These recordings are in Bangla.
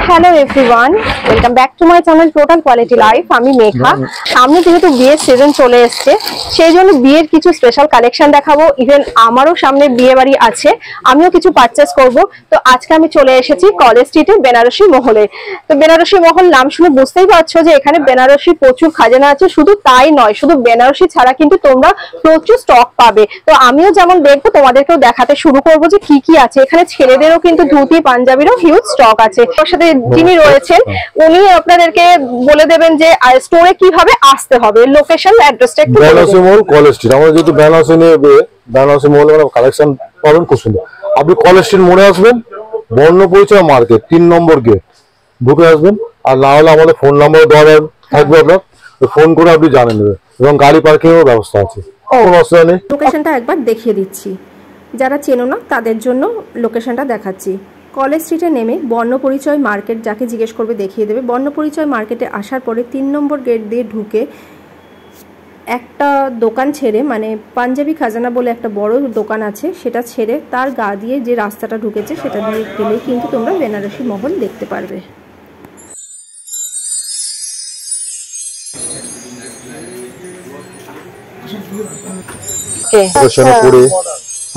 Hello everyone, welcome back to my channel total quality life. আমি মেঘা। সামনে যেহেতু বিয়ের সিজন চলে এসছে, সেই জন্য বিয়ের কিছু স্পেশাল কালেকশন দেখাবো। ইভেন আমারও সামনে বিয়ে বাড়ি আছে, আমিও কিছু পারচেস করব। তো আজকে আমি চলে এসেছি কলেজ স্ট্রিটে বেনারসি মহলে। তো বেনারসি মহল নাম শুনে বুঝতেই পারছো যে এখানে বেনারসি প্রচুর খাজানা আছে। শুধু তাই নয়, শুধু বেনারসি ছাড়া কিন্তু তোমরা প্রচুর স্টক পাবে। তো আমিও যেমন দেখবো, তোমাদেরকেও দেখাতে শুরু করবো যে কি কি আছে এখানে। ছেলেদেরও কিন্তু ধুতি পাঞ্জাবিরও হিউজ স্টক আছে। ওর সাথে যিনি রয়েছেন উনি আপনাদেরকে বলে দেবেন যে স্টোরে কিভাবে আসতে হবে, লোকেশন অ্যাড্রেসটা একটু বলে বেনারসি মহল কলেজ স্ট্রিট। আমরা যেহেতু বেনারসি নিয়ে বেনারসি মহলে কালেকশন পাবেন খুব সুন্দর। আপনি কলেজ স্ট্রিট মোড়ে আসবেন, বর্ণ পরিচয় মার্কেট 3 নম্বর গেট ঢুকে আসবেন। আর না হলে আমাদের ফোন নাম্বার দেওয়া থাকবে, আপনার ফোন করে আপনি জানিয়ে নেবেন। এবং গাড়ি পার্কিং এর ব্যবস্থা আছে, কোনো অসুবিধা নেই। লোকেশনটা একবার দেখিয়ে দিচ্ছি, যারা চেনো না তাদের জন্য লোকেশনটা দেখাচ্ছি। কলেজ স্ট্রিটে নেমে বর্ণপরিচয় মার্কেট, যাকে জিজ্ঞেস করবে দেখিয়ে দেবে। বর্ণপরিচয় মার্কেটে আসার পরে 3 নম্বর গেট দিয়ে ঢুকে একটা দোকান ছেড়ে, মানে পাঞ্জাবি খাজানা বলে একটা বড় দোকান আছে, সেটা ছেড়ে তার গা দিয়ে যে রাস্তাটা ঢুকেছে সেটা দিয়ে গেলে কিন্তু তোমরা বেনারসি মহল দেখতে পারবে।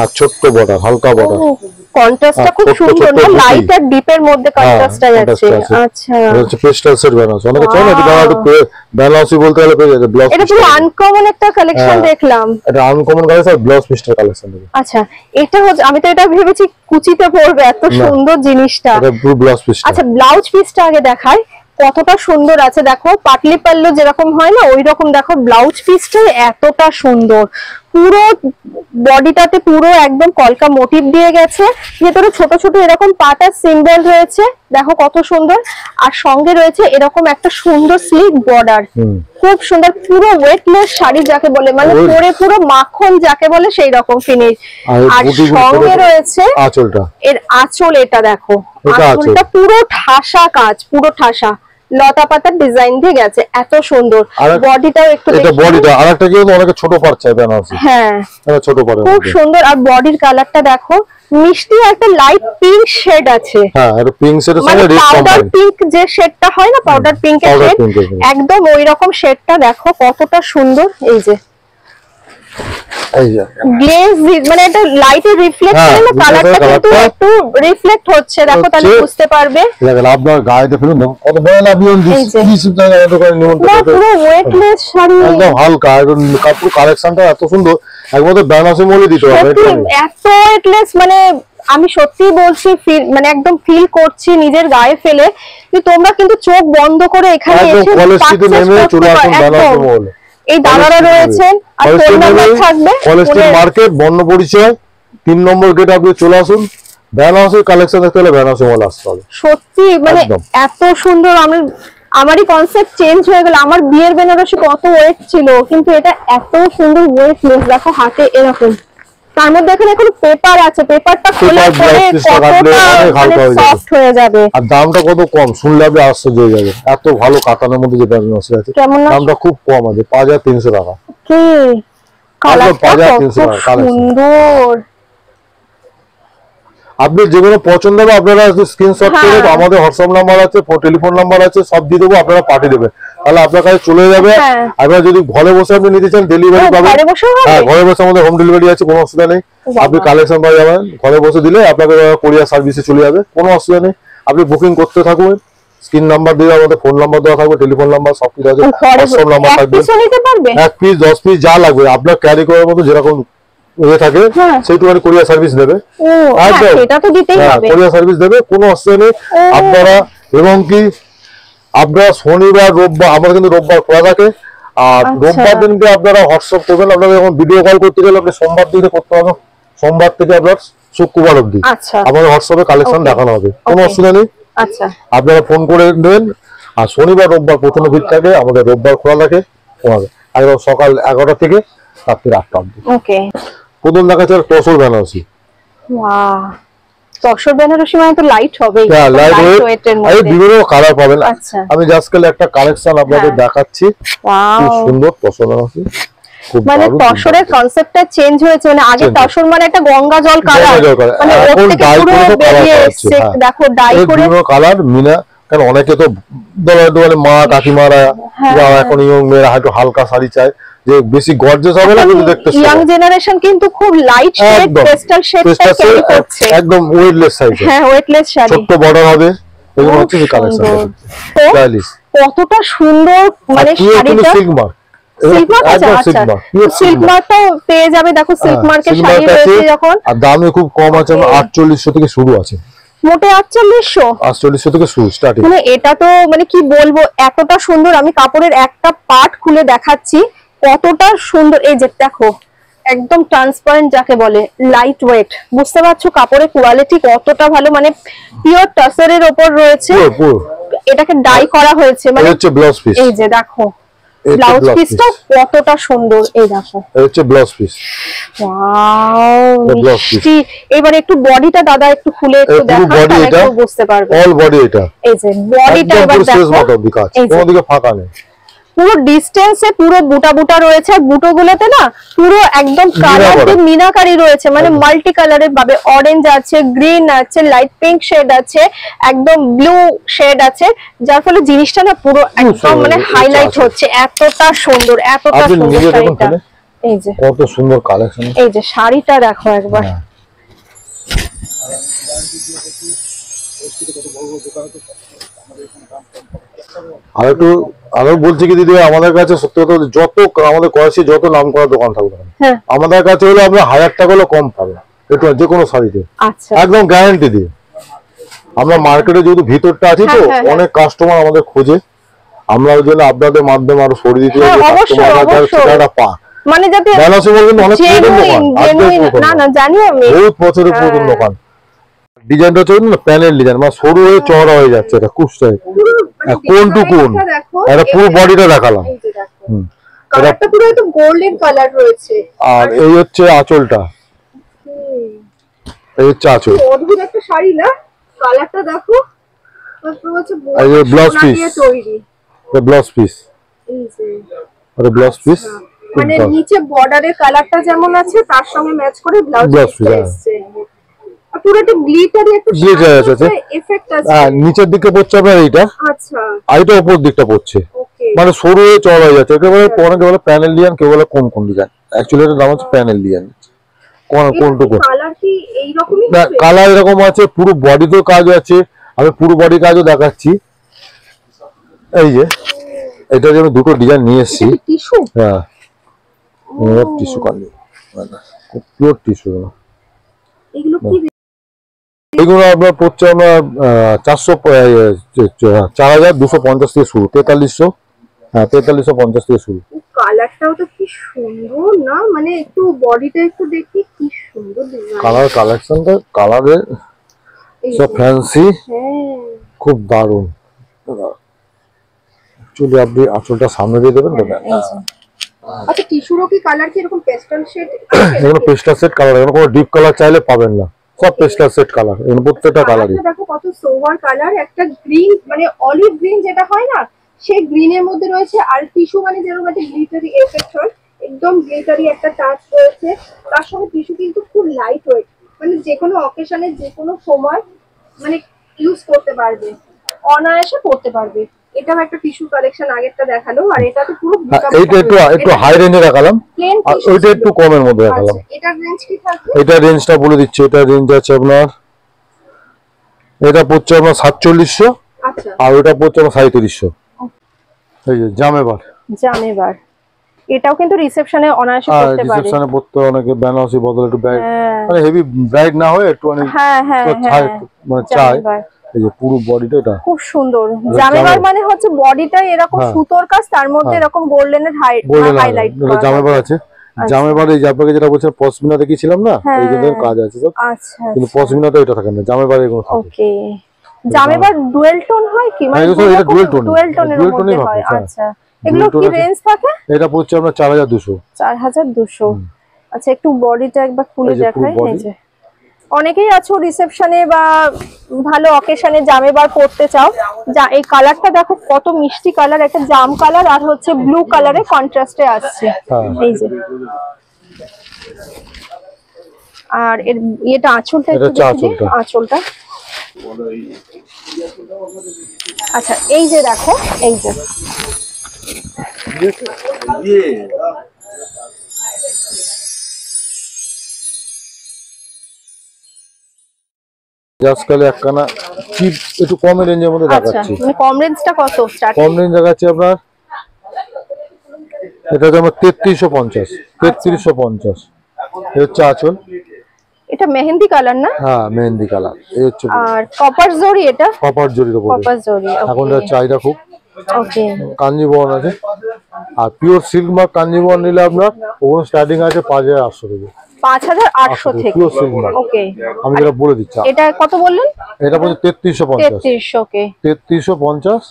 আর ছোট্ট বর্ডার, হালকা বর্ডার, কন্ট্রাস্টটা খুব সুন্দর না? লাইট আর ডিপের মধ্যে কন্ট্রাস্টটা যাচ্ছে। আচ্ছা, এটা হচ্ছে পেস্টাল সেট বেনারসি। অনেকে চায় না যে বেনারসি বলতে গেলে পেয়ে যাবে ব্লাউজ। এটা পুরো আনকমন একটা কালেকশন দেখলাম। এটা আনকমন কালেকশন, ব্লাউজ পিসটার কালেকশন দেখো। আচ্ছা, এটা হচ্ছে, আমি তো এটা ভেবেছি কুচিতে পরবে, এত সুন্দর জিনিসটা। এটা পুরো ব্লাউজ পিস। আচ্ছা, ব্লাউজ পিসটা আগে দেখাই কতটা সুন্দর আছে। দেখো পাটলি পাল্লু যেরকম হয় না, ওই রকম দেখো ব্লাউজ পিসটা এতটা সুন্দর। পুরো বডিটাতে পুরো একদম কলকা মোটিভ দিয়ে গেছে, ভেতরে ছোট ছোট এরকম পাতার সিম্বল রয়েছে, দেখো কত সুন্দর। আর সঙ্গে রয়েছে এরকম একটা সুন্দর স্লিক বর্ডার, খুব সুন্দর। পুরো ওয়েটলেস শাড়ি যাকে বলে, মানে পরে পুরো মাখন যাকে বলে সেই রকম ফিনিশ। আর সঙ্গে রয়েছে আঁচলটা, এর আঁচল, এটা দেখো আঁচলটা পুরো ঠাসা কাজ, পুরো ঠাসা লতা পাতার ডিজাইন দিয়ে গেছে, এত সুন্দর। বডিটাও একটু, এটা বডিটা আরেকটা কি অনেকে ছোট পার চাই বেনারসি। হ্যাঁ, এটা ছোট পার, খুব সুন্দর। আর বডির কালারটা দেখো, মিষ্টি একটা লাইট পিঙ্ক শেড আছে। হ্যাঁ, এটা পিঙ্ক শেডের সঙ্গে রেড পাউডার পিঙ্ক যে শেডটা হয় না, পাউডার পিঙ্কের শেড, একদম ওই রকম শেডটা দেখো কতটা সুন্দর। এই যে গ্লেজ, মানে এটা লাইটের রিফ্লেক্ট করে না, কালারটা কিন্তু একটু রিফ্লেক্ট হচ্ছে, দেখো তাহলে বুঝতে পারবে। দেখেন আপনার গায়েতে ফেলুন, কত বড় লাভিয়ন দিস পুরো ওয়েটলেস শাড়ি, একদম হালকা, একদম কাপড় কালেকশনটা এত সুন্দর। একদম বেনারসি মলে দিতে হবে, এত ওয়েটলেস, মানে আমি সত্যি বলছি, মানে একদম ফিল করছি নিজের গায়ে ফেলে যে তোমরা কিন্তু চোখ বন্ধ করে এখানে এসে কলেজ স্ট্রিটে নেমে চলে আসুন বেনারসি মলে। এই দাদারা রয়েছেন, আর ফোন নাম্বার থাকবে। কলেজ স্ট্রিট মার্কেট বর্ণ পরিচয় 3 নম্বর গেট, আপনি চলে আসুন। বেনারসি কালেকশন দেখতে হলে বেনারসি মলে আসতে হবে। সত্যি মানে এত সুন্দর। আমারই কনসেপ্ট চেঞ্জ হয়ে গেল। আমার বিয়ের বেনারসি কত ওয়েট ছিল, কিন্তু এটা এত সুন্দর ওয়েটলেস। দেখো হাতে এরকম, তার মধ্যে এখন পেপার আছে, পেপারটা খোলার পরে কতটা সফট হয়ে যাবে। আর দামটা কত কম, শুনলে আপনি আশ্চর্য হয়ে যাবেন। এত ভালো কাতানের মধ্যে যে বেনারসি আছে, দামটা খুব কম আছে, 5300 টাকা। কি কালারটা কত সুন্দর। আপনি যেগুলো পছন্দ হবে আপনারা স্ক্রিনশট করে আমাদের হোয়াটসঅ্যাপ নাম্বার আছে, টেলিফোন নাম্বার আছে, সব দিয়ে দেবো, আপনারা পাঠিয়ে দেবেন, তাহলে আপনার কাছে চলে যাবে। আপনারা যদি ঘরে বসে আপনি নিতে চান ডেলিভারি পাবেন। হ্যাঁ, ঘরে বসে আমাদের হোম ডেলিভারি আছে, কোনো অসুবিধা নেই। আপনি কালেকশন পাই যাবেন, ঘরে বসে দিলে আপনাকে কোরিয়ার সার্ভিসে চলে যাবে, কোনো অসুবিধা নেই। আপনি বুকিং করতে থাকবেন, স্ক্রিন নাম্বার দিয়ে আমাদের ফোন নাম্বার দেওয়া থাকবে, টেলিফোন নাম্বার সব কিছু আছে, হোয়াটসঅ্যাপ নাম্বার থাকবে। 1 পিস 10 পিস যা লাগবে আপনার ক্যারি করার মতো যেরকম থাকে সেইটুখানি কোরিয়ার সার্ভিস দেবে। কোরিয়ার সার্ভিস দেবে, কোনো অসুবিধা নেই। আপনারা এবং কি আপনারা শনিবার রোববার, আমরা কিন্তু রোববার খোলা থাকে। আর রোববার দিনকে আপনারা হোয়াটসঅ্যাপ করবেন। আপনারা যখন ভিডিও কল করতে গেলে আপনি সোমবার দিকে করতে হবে, সোমবার থেকে আপনার শুক্রবার অবধি আমাদের হোয়াটসঅ্যাপে কালেকশন দেখানো হবে, কোনো অসুবিধা নেই। আপনারা ফোন করে দেবেন। আর শনিবার রোববার প্রথমে ভিড় থাকে, আমাদের রোববার খোলা থাকে একদম সকাল 11টা থেকে রাত্রি 8টা অবধি। প্রথম দেখাচ্ছে তসর বেনারসি। তসর বেনারসি মানে তো লাইট হবে, লাইট ওয়েটের মধ্যে বিভিন্ন কালার পাবেন। আমি জাস্ট কাল একটা কালেকশন আপনাদের দেখাচ্ছি, খুব সুন্দর তসর বেনারসি। মানে তসরের কনসেপ্টটা চেঞ্জ হয়েছে, মানে আগে তসর মানে একটা গঙ্গা জল কালার, মানে ওর থেকে পুরো বেরিয়ে এসেছে। দেখো ডাই করে বিভিন্ন কালার, মিনা কারণ অনেকে তো মানে মা কাকিমারা এখন ইয়ং মেয়েরা হয়তো হালকা শাড়ি চায়, যে বেশি গর্জিয়াস হবে না কিন্তু দেখতে ইয়াং জেনারেশন কিন্তু খুব লাইট শেড পেস্টাল শেডটা ক্যারি করছে, একদম ওয়েটলেস সাইজ। হ্যাঁ ওয়েটলেস শাড়ি, ছোট বর্ডার হবে, এগুলো হচ্ছে যে কালেকশন স্টাইলিশ। কতটা সুন্দর মানে শাড়িটা সিল্ক মার্ক, সিল্ক মার্কটা পেয়ে যাবে। দেখো সিল্ক মার্কের শাড়ি রয়েছে যখন, আর দামে খুব কম আছে, 4800 থেকে শুরু আছে, মোটে 4800 থেকে শুরু স্টার্টিং। মানে এটা তো মানে কি বলবো, এতটা সুন্দর। আমি কাপড়ের একটা পার্ট খুলে দেখাচ্ছি কতটা সুন্দর। এই যে দেখো একদম ট্রান্সপারেন্ট যাকে বলে, লাইট ওয়েট, বুঝতে পারছো কাপড়ের কোয়ালিটি কতটা ভালো, মানে পিওর টাসারের উপর রয়েছে, এটাকে ডাই করা হয়েছে। মানে হচ্ছে ব্লাউজ পিস, এই যে দেখো ব্লাউজ পিসটা কতটা সুন্দর, এই দেখো এই হচ্ছে ব্লাউজ পিস। ওয়াও, এবারে একটু বডিটা দাদা একটু খুলে একটু দেখাও, তাহলে একটু বুঝতে পারবে। অল বডি এটা, এই যে বডিটা এবার দেখো, কোনো দিকে ফাঁকা নেই, পুরো ডিসটেন্সে পুরো বুটা বুটা রয়েছে, আর বুটোগুলোতে না পুরো একদম কালার দিয়ে মিনাকারি রয়েছে, মানে মাল্টি কালারের ভাবে, অরেঞ্জ আছে, গ্রিন আছে, লাইট পিঙ্ক শেড আছে, একদম ব্লু শেড আছে, যার ফলে জিনিসটা না পুরো একদম মানে হাইলাইট হচ্ছে। এতটা সুন্দর, এতটা সুন্দর শাড়িটা। এই যে কত সুন্দর কালেকশন, এই যে শাড়িটা দেখো একবার। আর একটু আমি বলছি কি দিদি, আমাদের কাছে সত্যি কথা যত আমাদের কয়েছি যত নাম করা দোকান থাকবে আমাদের কাছে হলো আমরা 1000 টাকা হলো কম পাবে একটু যে কোনো শাড়িতে, একদম গ্যারান্টি দিয়ে। আমরা মার্কেটে যেহেতু ভিতরটা আছি তো অনেক কাস্টমার আমাদের খোঁজে, আমরা ওই জন্য আপনাদের মাধ্যমে আরো সরিয়ে দিতে সেটা পা, মানে যাতে না না জানি আমি বহুত বছরের পুরনো দোকান। ডিজাইনটা হচ্ছে না প্যানেল ডিজাইন, মানে সরু হয়ে চওড়া হয়ে যাচ্ছে, এটা খুব স্টাইল, কোন টু কোন, এটা পুরো বডিটা দেখালাম। কালারটা পুরো একদম গোল্ডেন কালার রয়েছে, আর এই হচ্ছে আঁচলটা, এই হচ্ছে আঁচল, অদ্ভুত একটা শাড়ি না, কালারটা দেখো, পুরো হচ্ছে এই যে ব্লাউজ পিস, তৈরি ব্লাউজ পিস, এই যে আরে ব্লাউজ পিস, মানে নিচে বর্ডারের কালারটা যেমন আছে তার সঙ্গে ম্যাচ করে ব্লাউজ পিসটা এসেছে, পুরো একটা গ্লিটারি একটা এফেক্ট আছে। হ্যাঁ নিচের দিকে পড়ছে আপনার এইটা, আচ্ছা আর এটা উপর দিকটা পড়ছে, মানে সরু হয়ে চওড়া হয়ে যাচ্ছে, একেবারে অনেকে বলে প্যানেল ডিজাইন, কেউ বলে কোন কোন ডিজাইন, অ্যাকচুয়ালি এটার নাম হচ্ছে প্যানেল ডিজাইন। কোন টু কোন কালার কি এই রকমই না, কালার এরকম আছে, পুরো বডিতেও কাজ আছে, আমি পুরো বডি কাজও দেখাচ্ছি। এই যে এটা যে আমি দুটো ডিজাইন নিয়ে এসেছি, হ্যাঁ টিস্যু কালি, পিওর টিস্যু, এগুলো কি এগুলো আপনার পড়ছে আমরা 4250 থেকে শুরু, 4300, হ্যাঁ 4350 থেকে শুরু। কালারটাও তো কি সুন্দর না, মানে একটু বডিটা একটু দেখি কি সুন্দর ডিজাইন, কালার কালেকশনটা কালারে সব ফ্যান্সি, খুব দারুণ। অ্যাকচুয়ালি আপনি আঁচলটা সামনে দিয়ে দেবেন তো। আচ্ছা টিস্যুরও কি কালার কি এরকম পেস্টাল শেড? এগুলো পেস্টাল শেড কালার, এগুলো কোনো ডিপ কালার চাইলে পাবেন না, সব পেস্টাল শেড কালার, এর প্রত্যেকটা কালারই দেখো কত সোভার কালার, একটা গ্রিন মানে অলিভ গ্রিন যেটা হয় না সেই গ্রিনের মধ্যে রয়েছে, আর টিস্যু মানে যেরকম একটা গ্লিটারি এফেক্ট হয়, একদম গ্লিটারি একটা টাচ রয়েছে, তার সঙ্গে টিস্যু কিন্তু খুব লাইট ওয়েট, মানে যে কোনো অকেশনে যে কোনো সময় মানে ইউজ করতে পারবে, অনায়াসে পড়তে পারবে। এটাও একটা টিস্যু কালেকশন আগেরটা দেখালো, আর এটা তো পুরো এইটা একটু হাই রেঞ্জে দেখালাম, আর ওইটা একটু কমের মধ্যে দেখালাম। এটার রেঞ্জ কি থাকবে? এটা রেঞ্জটা বলে দিচ্ছি, এটা রেঞ্জ আছে আপনার, এটা পড়ছে আপনার 4700, আচ্ছা, আর ওটা পড়ছে আপনার 3700। এই যে জামেবার, জামেবার এটাও কিন্তু রিসেপশনে অনায়াসে পড়তে পারে, রিসেপশনে পড়তে অনেকে বেনারসি বদলে একটু ব্রাইট, মানে হেভি ব্রাইট না হয় একটু অনেক মানে চাই। এই যে পুরো বডিটা এটা খুব সুন্দর, জামেবার মানে হচ্ছে বডিটা এরকম সুতোর কাজ, তার মধ্যে এরকম গোল্ডেনের হাইলাইট করা, জামেবার আছে। জামেবার এই আপনাকে যেটা বলছিলাম পশমিনা দেখিয়েছিলাম না, এই যে কাজ আছে সব, আচ্ছা কিন্তু পশমিনাতে এটা থাকে না, জামেবার এগুলো থাকে। ওকে, জামেবার ডুয়েল টোন হয় কি, মানে এটা ডুয়েল টোনের মধ্যে হয়। আচ্ছা, এগুলো কি রেঞ্জ থাকে? এটা পড়ছে আমরা 4200। 4200। আচ্ছা, একটু বডিটা একবার খুলে দেখাই। এই যে অনেকেই আছো রিসেপশনে বা ভালো অকেশনে জামেবার পড়তে চাও, যা এই কালারটা দেখো কত মিষ্টি কালার, একটা জাম কালার আর হচ্ছে ব্লু কালারে কন্ট্রাস্টে আসছে। এই যে আর এর এটা আঁচলটা একটু দেখি, আঁচলটা আচ্ছা এই যে দেখো, এই যে আজকাল একখানা চিপ একটু কম রেঞ্জের মধ্যে দেখাচ্ছি। মানে কম রেঞ্জটা কত স্টার্ট? কম রেঞ্জ দেখাচ্ছি আপনার, এটা হচ্ছে আমার 3350। 3350 এই হচ্ছে আঁচল। এটা মেহেন্দি কালার না? হ্যাঁ মেহেন্দি কালার। এই হচ্ছে আর কপার জরি, এটা কপার জরির উপরে। কপার জরি এখন এটা চাহিদা খুব। ওকে। কাঞ্জিবরম আছে, আর পিওর সিল্ক মার্ক কাঞ্জিবরম নিলে আপনার ওখানে স্টার্টিং আছে 5800 থেকে। 5800 থেকে পিওর সিল্ক মার্ক। ওকে, আমি যেটা বলে দিচ্ছি। এটা কত বললেন? এটা বলছে 3350। 3300 ওকে, 3350।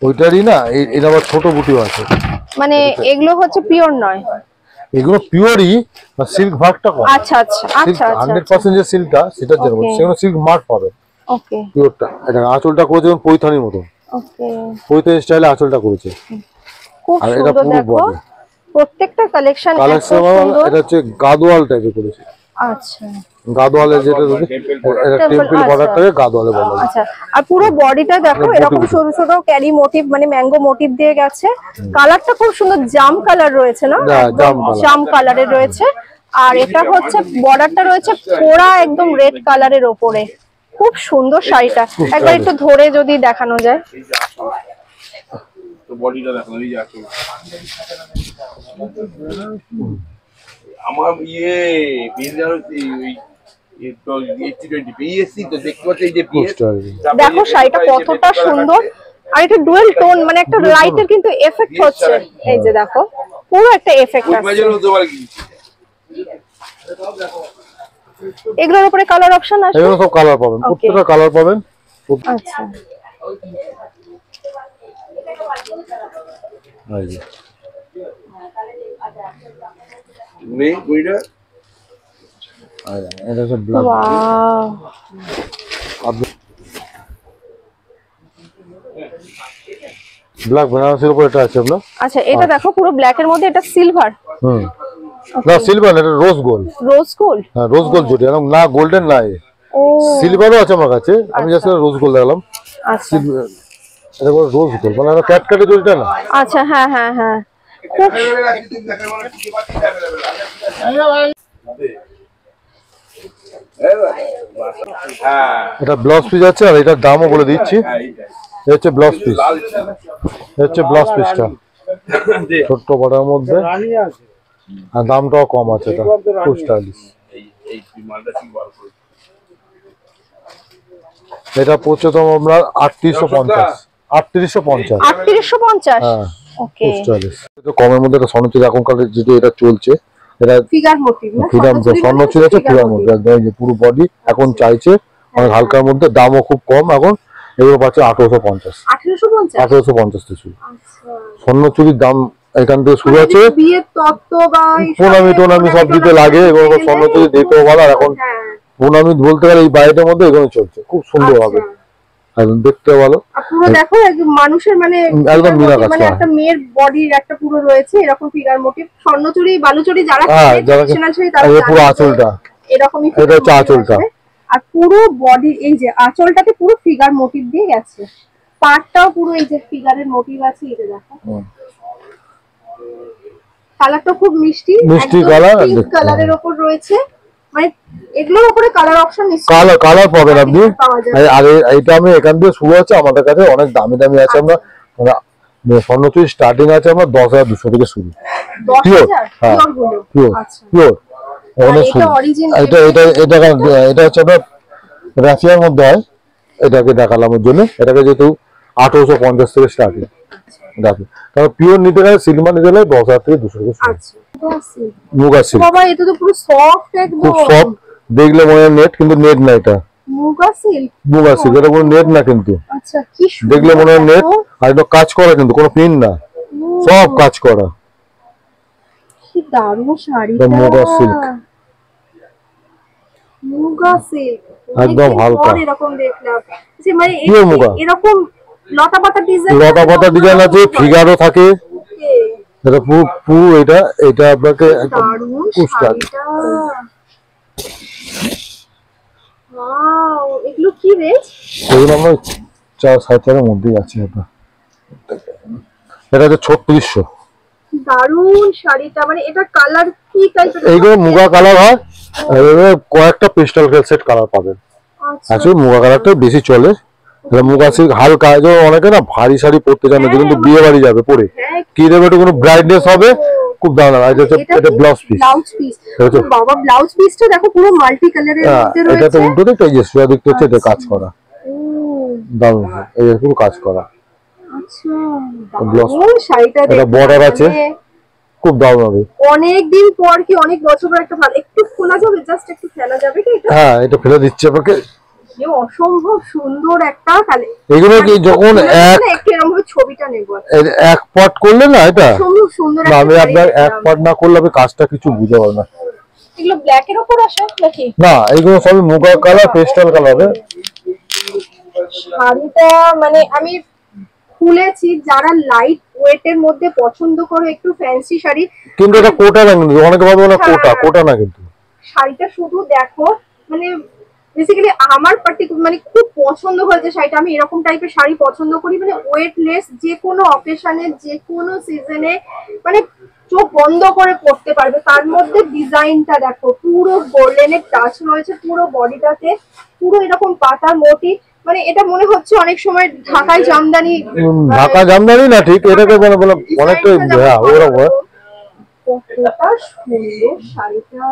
ওইটারই না এটা আবার ছোট বুটিও আছে। মানে এগুলো হচ্ছে পিওর নয়, এগুলো পিওরই, সিল্ক ভাগটা কম। আচ্ছা আচ্ছা আচ্ছা আচ্ছা 100% যে সিল্কটা সেটার জন্য সেগুলো সিল্ক মার্ক পাবে। ওকে পিওরটা। এটা আঁচলটা করেছে পৈথানির মতো। ওকে, পৈথানি স্টাইলে আঁচলটা করেছে। খুব সুন্দর। দেখো প্রত্যেকটা কালেকশন এত সুন্দর। এটা হচ্ছে গাদোয়াল টাইপের করেছে। আচ্ছা গাদোয়ালে যেটা এটা টেম্পল বর্ডারটাকে গাদোয়ালে বলা হয়। আচ্ছা, আর পুরো বডিটা দেখো এরকম ছোট ছোট ক্যারি মোটিভ, মানে ম্যাঙ্গো মোটিভ দিয়ে গেছে। কালারটা খুব সুন্দর, জাম কালার রয়েছে না? জাম কালারের রয়েছে। আর এটা হচ্ছে বর্ডারটা রয়েছে পোড়া একদম রেড কালারের উপরে। খুব সুন্দর শাড়িটা, একবার একটু ধরে যদি দেখানো যায়। তো বডিটা দেখো, এই যে আছে আমার বিজনেস ওই তো 80-20 পিএসসি তো দেখতে পাচ্ছ, এই যে পিএস দেখো শাড়িটা কতটা সুন্দর। আর এটা ডুয়েল টোন, মানে একটা লাইটের কিন্তু এফেক্ট হচ্ছে। এই যে দেখো পুরো একটা এফেক্ট আছে। এগুলোর উপরে কালার অপশন আছে? এগুলো সব কালার পাবেন, প্রত্যেকটা কালার পাবেন। আচ্ছা এই যে নেই কইটা এটা হচ্ছে ব্ল্যাক। ওয়াও, ব্ল্যাক বেনারসির উপর এটা আছে আপনার। আচ্ছা এটা দেখো পুরো ব্ল্যাক এর মধ্যে, এটা সিলভার। না সিলভার, এটা রোজ গোল্ড। Rose gold? হ্যাঁ রোজ গোল্ড জুটি, এরকম না গোল্ডেন না। ও সিলভারও আছে আমার কাছে, আমি জাস্ট রোজ গোল্ড দেখলাম। আচ্ছা এটা বড় রোজ গোল্ড, মানে এটা ক্যাট কাটে জুটিটা না। আচ্ছা হ্যাঁ হ্যাঁ হ্যাঁ, এটা ব্লাউজ পিস আছে, আর এটার দামও বলে দিচ্ছি। এটা হচ্ছে ব্লাউজ পিস, এটা হচ্ছে ব্লাউজ পিসটা ছোট্ট বড়ার মধ্যে, আর দামটাও কম আছে। এটা খুব স্টাইলিশ। এটা পড়ছে তো আপনার 3850। 3850। 3850 হ্যাঁ ওকে। খুব স্টাইলিশ। এটা কমের মধ্যে এটা স্বর্ণচুরি এখনকার যেটা এটা চলছে, এটা ফিগার মোটিভ না? স্বর্ণচুরি আছে ফিগার মোটিভ, একদম এই যে পুরো বডি এখন চাইছে অনেক হালকার মধ্যে, দামও খুব কম এখন। এগুলো পাচ্ছে 1850। 1850 থেকে শুরু। স্বর্ণচুরির দাম এখান থেকে শুরু আছে। বিয়ের তত্ত্ব বা প্রণামি সব দিতে লাগে, এগুলো স্বর্ণচুরি দেখতেও ভালো। আর এখন প্রণামি বলতে গেলে এই বাড়িটার মধ্যে এগুলো চলছে খুব সুন্দর হবে, একদম দেখতে ভালো। পুরো দেখো মানুষের মানে একদম মিনা কাজ, মানে একটা মেয়ের বডির একটা পুরো রয়েছে এরকম ফিগার মোটিভ। স্বর্ণচুরি বালুচুরি যারা ট্রেডিশনাল শাড়ি তারা পুরো আঁচলটা এরকমই, এটা হচ্ছে আঁচলটা। আর পুরো বডি এই যে আঁচলটাতে পুরো ফিগার মোটিভ দিয়ে গেছে। পাটটাও পুরো এই যে ফিগারের মোটিভ আছে। এই যে দেখো কালারটা খুব মিষ্টি, মিষ্টি কালার, পিঙ্ক কালারের উপর রয়েছে। মানে এগুলোর উপরে কালার অপশন কালার পাবেন আপনি। আর এইটা আমি এখান দিয়ে শুরু আছে, আমাদের কাছে অনেক দামি দামি আছে। আমরা স্বর্ণচুরি স্টার্টিং আছে আমরা 10,200 থেকে শুরু। পিওর, হ্যাঁ পিওর পিওর। এটা হচ্ছে আপনার রাশিয়ার মধ্যে হয়, এটাকে দেখালাম ওর জন্য। এটাকে যেহেতু 1850 থেকে স্টার্টিং দেখো, তারপর পিওর নিতে গেলে সিলভার নিতে গেলে 10,000 থেকে 200 থেকে শুরু। মুগা সিল্ক বাবা, এটা তো পুরো সফট একদম। খুব সফট, দেখলে মনে হয় নেট, কিন্তু নেট না। এটা মুগা সিল্ক। মুগা সিল্ক, এটা কোনো নেট না কিন্তু। আচ্ছা কি সুন্দর, দেখলে মনে হয় নেট, আর এটা কাজ করা কিন্তু কোনো প্রিন্ট না, সব কাজ করা। কি দারুণ শাড়িটা, মুগা সিল্ক, মুগা সিল্ক একদম হালকা এরকম দেখলাম যে মানে এরকম লতা পাতা ডিজাইন আছে, ফিগারও থাকে। এটা পুরো এটা আপনাকে এগুলো কি রেঞ্জ? এগুলো আমরা 4-4.5 এর মধ্যেই আছে। এটা হচ্ছে 3600। দারুন শাড়িটা, মানে এটা কালার কি টাইপের? এইগুলো মুগা কালার হয়, কয়েকটা পেস্টাল সেট কালার পাবেন। আচ্ছা, মুগা কালারটা বেশি চলে। মুগা সিল্ক হালকা, অনেকে না ভারী শাড়ি পরতে চায় না, কিন্তু বিয়ে বাড়ি যাবে পরে কি দেবে, একটু কোনো ব্রাইটনেস হবে, খুব দারুণ লাগে। এটা ব্লাউজ পিস। বাবা ব্লাউজ পিসটা দেখো পুরো মাল্টি কালারের মধ্যে রয়েছে। এটা তো উল্টো দিকটা এই যে সোজা দিকটা হচ্ছে এটা কাজ করা, দারুণ এই যে পুরো কাজ করা। আচ্ছা, ব্লাউজ শাড়িটা এটা বর্ডার আছে, খুব দারুণ হবে। অনেক দিন পর কি অনেক বছর পর একটা ভালো, একটু খোলা যাবে, জাস্ট একটু ফেলা যাবে কি এটা? হ্যাঁ, এটা ফেলে দিচ্ছে আপনাকে। যে অসম্ভব সুন্দর একটা কালেকশন। এগুলো কি যখন একটু এরকম ভাবে ছবিটা নেব, এক পার্ট করলে না, এটা সুন্দর না, আমি আপনার এক পার্ট না করলে আমি কাজটা কিছু বুঝতে পারবো না। এগুলো ব্ল্যাক এর উপর আসে নাকি? না, এগুলো সবই মুগা কালার, পেস্টাল কালার। শাড়িটা মানে আমি খুলেছি, যারা লাইট ওয়েটের মধ্যে পছন্দ করে একটু ফ্যান্সি শাড়ি, কিন্তু এটা কোটা না, কিন্তু অনেকে ভাবে না কোটা না, কিন্তু শাড়িটা শুধু দেখো, মানে বেসিক্যালি আমার পার্টিকুলার মানে খুব পছন্দ হয়েছে শাড়িটা। আমি এরকম টাইপের শাড়ি পছন্দ করি, মানে ওয়েটলেস, যে কোনো অকেশনে, যে কোনো সিজনে, মানে চোখ বন্ধ করে পরতে পারবে। তার মধ্যে ডিজাইনটা দেখো, পুরো গোল্ডেনের টাচ রয়েছে পুরো বডিটাতে, পুরো এরকম পাতার মোটিভ। মানে এটা মনে হচ্ছে অনেক সময় ঢাকায় জামদানি, ঢাকা জামদানি না ঠিক, এটাকে বলে অনেকটা ওরকম। কতটা সুন্দর শাড়িটা,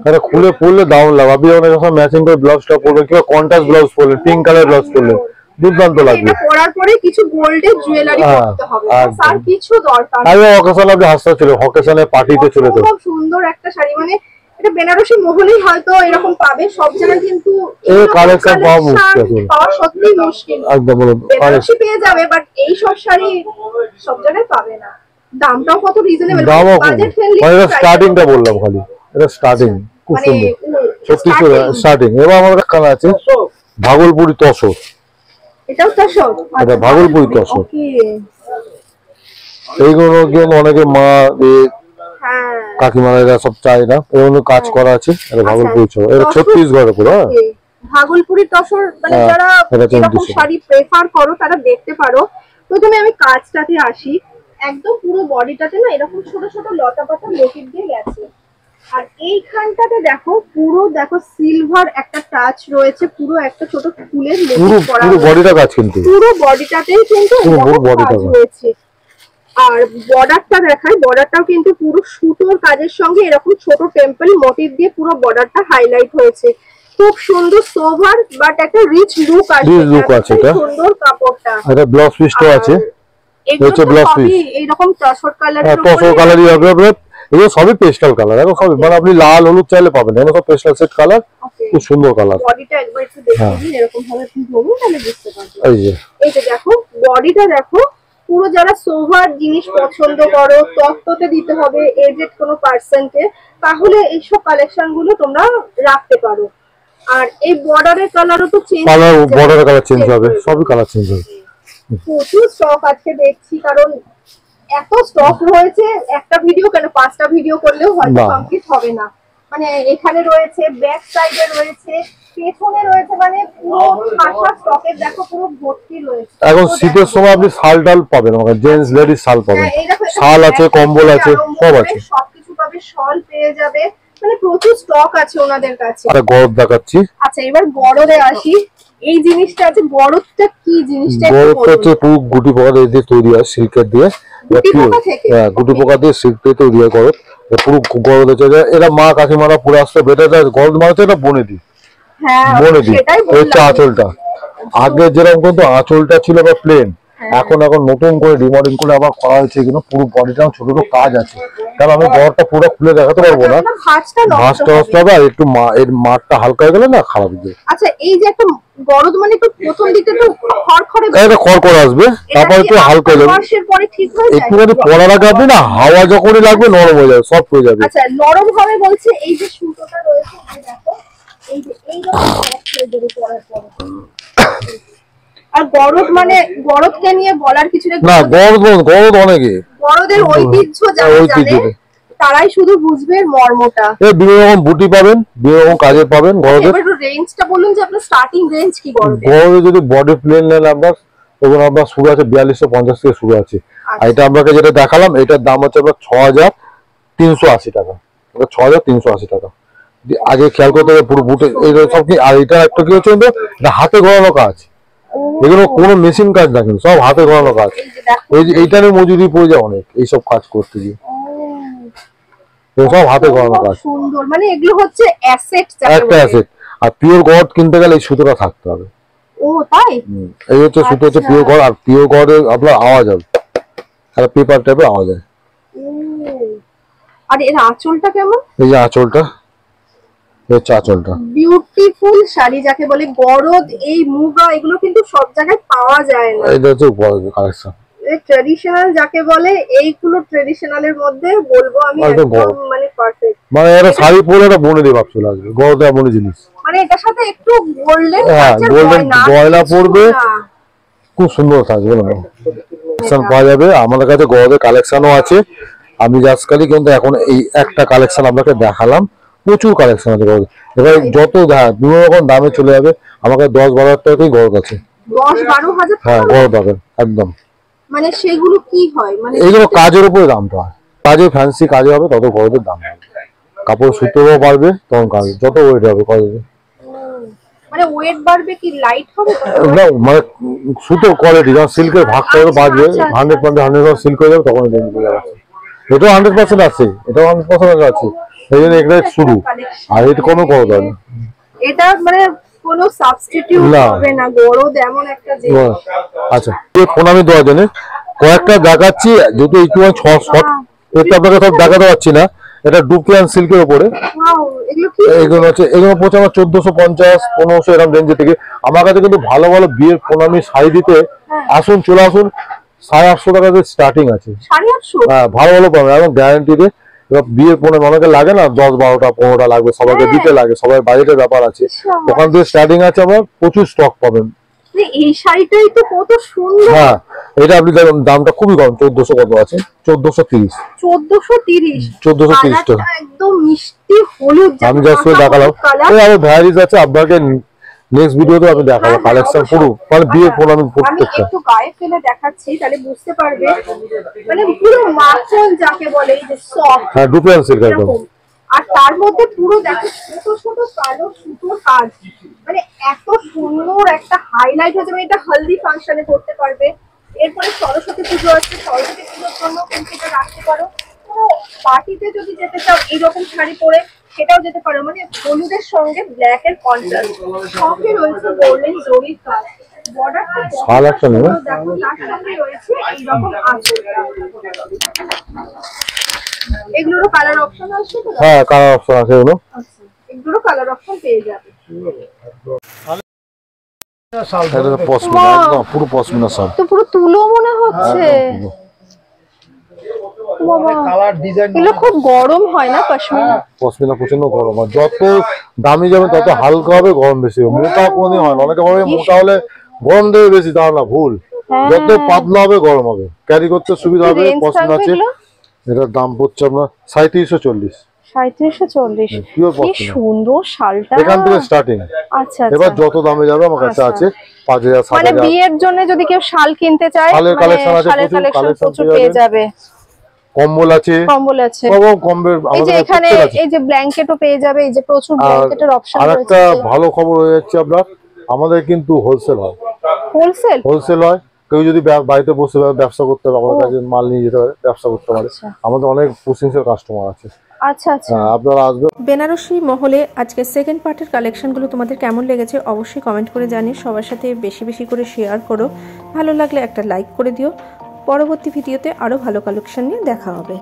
আরে খুলে পরলে দারুণ লাগে। আপনি অনেক সময় ম্যাচিং করে ব্লাউজটা পরবেন, কিংবা কন্ট্রাস্ট ব্লাউজ পরলেন, পিঙ্ক কালার ব্লাউজ পরলেন, দুর্দান্ত লাগবে। এটা পরার পরে কিছু গোল্ডের জুয়েলারি পরতে হবে, আর কিছু দরকার নেই। অকেশনে আপনি হাসতে ছিল, অকেশনে পার্টিতে চলে তো। খুব সুন্দর একটা শাড়ি, মানে এটা বেনারসি মহলেই হয়তো এরকম পাবে, সব জায়গায় কিন্তু এই কালেকশন পাওয়া মুশকিল, পাওয়া সত্যিই মুশকিল। একদম বেনারসি পেয়ে যাবে, বাট এই সব শাড়ি সব জায়গায় পাবে না। দামটাও কত রিজনেবল, বাজেট ফ্রেন্ডলি। এটা স্টার্টিংটা বললাম খালি, এটা স্টার্টিং খুব সুন্দর, 3600 স্টার্টিং। এবার আমার একটা কালার আছে ভাগলপুরি তসর। এটাও তসর? এটা ভাগলপুরি তসর। এইগুলো অনেকে মা কাকিমারা সব চায় না, এগুলো কাজ করা আছে। এটা ভাগলপুরি তসর, এটা 3600 করে। ভাগলপুরি তসর মানে যারা এরকম শাড়ি প্রেফার করো তারা দেখতে পারো। প্রথমে আমি কাজটাতে আসি, একদম পুরো বডিটাতে না এরকম ছোট ছোট লতা পাতা মোটিভ দিয়ে গেছে। আর এইখানটাতে দেখো পুরো দেখো সিলভার একটা টাচ রয়েছে, পুরো একটা ছোট ফুলের মোটিভ করা, পুরো বডিটা কাজ, কিন্তু পুরো বডিটাতেই কিন্তু কাজ রয়েছে। আর বর্ডারটা দেখায়, বর্ডারটাও কিন্তু পুরো সুতোর কাজের সঙ্গে এরকম ছোট টেম্পল মোটিভ দিয়ে পুরো বর্ডারটা হাইলাইট হয়েছে। খুব সুন্দর সোভার, বাট একটা রিচ লুক আছে, এটা সুন্দর কাপড়টা। এটা ব্লাউজ পিসটাও আছে, এগুলো ব্লাউজ পিস এইরকম তসর কালারের, তসর কালারই হবে। এগুলো সবই পেস্টাল কালার, এখন সবই মানে আপনি লাল হলুদ চাইলে পাবেন, এগুলো সব পেস্টাল সেট কালার, খুব সুন্দর কালার। বডিটা একবার একটু দেখে দিন, এরকম ভাবে আপনি ধরুন তাহলে বুঝতে পারবেন। এই যে দেখো বডিটা দেখো, পুরো যারা সোভার জিনিস পছন্দ করো, তত্ত্বতে দিতে হবে এজেড কোনো পার্সনকে, তাহলে এইসব কালেকশন গুলো তোমরা রাখতে পারো। আর এই বর্ডারের কালারও তো চেঞ্জ, বর্ডারের কালার চেঞ্জ হবে, সবই কালার চেঞ্জ হবে। প্রচুর স্টক আজকে দেখছি, কারণ এত স্টক রয়েছে, একটা ভিডিও কেন 5টা ভিডিও করলেও হয়তো কমপ্লিট হবে না। মানে এখানে রয়েছে, ব্যাক সাইডে রয়েছে, পেছনে রয়েছে, মানে পুরো খাসা স্টকের দেখো পুরো ভর্তি রয়েছে। এখন শীতের সময় আপনি শাল ডাল পাবেন, মানে জেন্টস লেডিস শাল পাবেন, শাল আছে, কম্বল আছে, সব আছে, সবকিছু পাবে, শল পেয়ে যাবে, মানে প্রচুর স্টক আছে ওনাদের কাছে। আরে গরদ দেখাচ্ছি। আচ্ছা, এবার গরদে আসি। এই জিনিসটা আছে, গরদটা কি জিনিসটা? গরদটা হচ্ছে পুরো গুটি পোকা দিয়ে তৈরি হয়, সিল্কের দিয়ে, গুটি পোকা দিয়ে সিল্ক দিয়ে তৈরি হয় গরদ। পুরো গরদ হচ্ছে, এরা মা কাকিমারা পুরো আসতে বেটে যায়। গরদ মানে হচ্ছে এটা বনেদি, বনেদি হচ্ছে আঁচলটা। আগে যেরকম কিন্তু আঁচলটা ছিল বা প্লেন, এখন নতুন করে রিমডেলিং করে আবার করা হয়েছে, কিন্তু পুরো বডিটা ছোট ছোট কাজ আছে। কারণ আমি গরদটা পুরো খুলে দেখাতে পারবো না, ভাঁজটা নষ্ট হবে, আর একটু এর মাঠটা হালকা হয়ে গেলে না খারাপ হয়ে যাবে। আচ্ছা, এই যে একটা গরদ মানে একটু প্রথম দিকে একটু খড়খড়ে আসবে, তারপর একটু হালকা হয়ে যাবে, একটুখানি পরার আগে আপনি না হাওয়া যখনই লাগবে নরম হয়ে যাবে, সফট হয়ে যাবে। আচ্ছা, নরম হবে বলছে, এই যে সুতোটা রয়েছে দেখো, এই যে এইরকম সফট হয়ে যাবে পরার পরে। আর গরদ মানে গরদকে নিয়ে বলার কিছু নেই, না, গরদ অনেকে গরদের ঐতিহ্য যারা জানে তারাই শুধু বুঝবে মর্মটা। এই বিভিন্ন রকম বুটি পাবেন, বিভিন্ন রকম কাজে পাবেন গরদে। এবার রেঞ্জটা বলুন যে আপনার স্টার্টিং রেঞ্জ কি গরদে? গরদে যদি বডি প্লেন নেন আপনার, তখন আপনার শুরু আছে 4250 থেকে শুরু আছে। আর এটা আপনাকে যেটা দেখালাম এটার দাম হচ্ছে আপনার 6380 টাকা। এটা 6380 টাকা। আগে খেয়াল করতে হবে পুরো বুটে এই সব কি। আর এটা একটা কি হচ্ছে এটা হাতে গড়ানো কাজ, এগুলো কোনো মেশিন কাজ না, কিন্তু সব হাতে গড়ানো কাজ। এই যে এইটার মজুরি পড়ে যায় অনেক এইসব কাজ করতে গিয়ে, সব হাতে গড়ানো কাজ। সুন্দর, মানে এগুলো হচ্ছে অ্যাসেট, একটা অ্যাসেট। আর পিওর গড কিনতে গেলে এই সুতোটা থাকতে হবে। ও তাই? এই হচ্ছে সুতো হচ্ছে পিওর গড। আর পিওর গডে আপনার আওয়াজ হবে, আর পেপার টাইপের আওয়াজ হয়। আর এর আঁচলটা কেমন? এই যে আঁচলটা, আঁচলটা বিউটিফুল শাড়ি যাকে বলে। গরদ, এই মুগা, এগুলো কিন্তু সব জায়গায় পাওয়া যায় না। এটা হচ্ছে কালেকশন ট্র্যাডিশনাল যাকে বলে, এইগুলো ট্র্যাডিশনালের মধ্যে বলবো আমি একদম মানে পারফেক্ট। মানে এটা শাড়ি পরে এটা বনেদি ভাব চলে আসবে, গরদে এমনই জিনিস। মানে এটার সাথে একটু গোল্ডেন, গোল্ডেন গয়না পরবে, খুব সুন্দর থাকবে। কালেকশন পাওয়া যাবে আমাদের কাছে, গরদের কালেকশনও আছে। আমি জাস্ট খালি কিন্তু এখন এই একটা কালেকশন আপনাকে দেখালাম, প্রচুর কালেকশন আছে গরদ। এবার যত বিভিন্ন রকম দামে চলে যাবে, আমাকে 10-12 হাজার টাকাতেই গরদ আছে। 10-12 হাজার? হ্যাঁ, গরদ পাবেন একদম। মানে সেগুলো কি হয়? মানে এইগুলো কাজের উপরে দামটা হয়, কাজে ফ্যান্সি কাজে হবে তত গরদের দাম হবে। কাপড় সুতোও পারবে তখন কাজ, যত ওয়েট হবে গরদে। মানে ওয়েট বাড়বে কি লাইট হবে? না, মানে সুতোর কোয়ালিটি, যখন সিল্কের ভাগটা বাড়বে 100% সিল্ক হয়ে যাবে, তখন রেঞ্জ বেড়ে যাবে। এটাও 100% আছে, এটাও 100% আছে। এই জন্য এটা শুরু, আর এটা কোনো গরদ হয় না। এটা মানে কোনো সাবস্টিটিউট হবে না, গরদ এমন একটা জিনিস। আচ্ছা, এই ফোন আমি দেওয়ার জন্য কয়েকটা দেখাচ্ছি, যেহেতু একটু শর্ট এটা আপনাকে সব দেখাতে পারছি না। এটা ডুপ্লিয়ান সিল্কের উপরে, এগুলো হচ্ছে এগুলো পড়ছে আমার 1450-1500 এরকম রেঞ্জে থেকে। আমার কাছে কিন্তু ভালো ভালো বিয়ের ফোন আমি শাড়ি দিতে আসুন, চলে আসুন। 850 টাকা থেকে স্টার্টিং আছে। হ্যাঁ, ভালো ভালো পাবেন একদম গ্যারান্টি দিয়ে। এবার বিয়ের ফোনে অনেকে লাগে না 10-12টা 15টা লাগবে, সবাইকে দিতে লাগে, সবাই বাজেটের ব্যাপার আছে। ওখান থেকে স্টার্টিং আছে, আমার প্রচুর স্টক পাবেন। এই শাড়িটাই তো কত সুন্দর। হ্যাঁ, এটা আপনি দেখুন দামটা খুবই কম, 1400 কত আছে, 1430 টাকা, একদম মিষ্টি হলুদ। আমি জাস্ট দেখালাম, আরো ভ্যারাইটিস আছে, আপনাকে নেক্সট ভিডিওতে আমি দেখাবো কালেকশন পুরো। মানে বিয়ের ফোন আমি একটু গায়ে ফেলে দেখাচ্ছি, তাহলে বুঝতে পারবে। মানে পুরো মাখন যাকে বলে, এই যে সফট, হ্যাঁ ডুপ্লিয়ান সিল্ক একদম। আর তার মধ্যে পুরো দেখো ছোট ছোট কালো সুতোর কাজ, মানে এত সুন্দর একটা হাইলাইট হয়েছে। এটা হলদি ফাংশনে করতে পারবে। এরপরে সরস্বতী পুজো আছে, সরস্বতী পুজোর জন্য কিন্তু এটা রাখতে পারো। পুরো পার্টিতে যদি যেতে চাও এইরকম শাড়ি পরে, সেটাও যেতে পারো। মানে হলুদের সঙ্গে ব্ল্যাক এর কন্ট্রাস্ট, সঙ্গে রয়েছে গোল্ডেন জরির কাজ। বর্ডারটা দেখো, তার সঙ্গে রয়েছে এইরকম আঁচলটা। এগুলোরও কালার অপশন আছে তো? হ্যাঁ, কালার অপশন আছে এগুলো। আচ্ছা, এগুলোরও কালার অপশন পেয়ে যাবে। এটা পশমিনা, একদম পুরো পশমিনা সব। তো পুরো তুলো মনে হচ্ছে। এগুলো খুব গরম হয় না পশমিনা? পশমিনা প্রচন্ড গরম হয়, যত দামি যাবে তত হালকা হবে, গরম বেশি হবে। মোটা কোনদিন হয় না, অনেকে ভাবে মোটা হলে গরম দেবে বেশি, তা না, ভুল। যত পাতলা হবে গরম হবে, ক্যারি করতে সুবিধা হবে। পশমিনা আছে, এটার দাম পড়ছে আপনার 3740। 3740, কি সুন্দর শালটা। এখান থেকে স্টার্টিং। আচ্ছা, এবার যত দামে যাবে আমার কাছে আছে 5000, 7000। মানে বিয়ের জন্য যদি কেউ শাল কিনতে চায়, শালের কালেকশন আছে, প্রচুর পেয়ে যাবে। কম্বল আছে, সব কম্বল এই যে এখানে এই যে ব্ল্যাঙ্কেটও পেয়ে যাবে, এই যে প্রচুর ব্ল্যাঙ্কেটের অপশন রয়েছে। আরেকটা ভালো খবর হয়ে যাচ্ছে আপনার, আমাদের কিন্তু হোলসেল হয়। হোলসেল হয়, কেউ যদি বাড়িতে বসে ব্যবসা করতে পারে, আমাদের কাছে মাল নিয়ে যেতে পারে, ব্যবসা করতে পারে। আমাদের অনেক প্রশংসিত কাস্টমার আছে। আচ্ছা আচ্ছা, আপনারা আসবেন। বেনারসি মহলে আজকে সেকেন্ড পার্টের কালেকশনগুলো তোমাদের কেমন লেগেছে অবশ্যই কমেন্ট করে জানিয়ে সবার সাথে বেশি বেশি করে শেয়ার করো। ভালো লাগলে একটা লাইক করে দিও। পরবর্তী ভিডিওতে আরো ভালো কালেকশন নিয়ে দেখা হবে।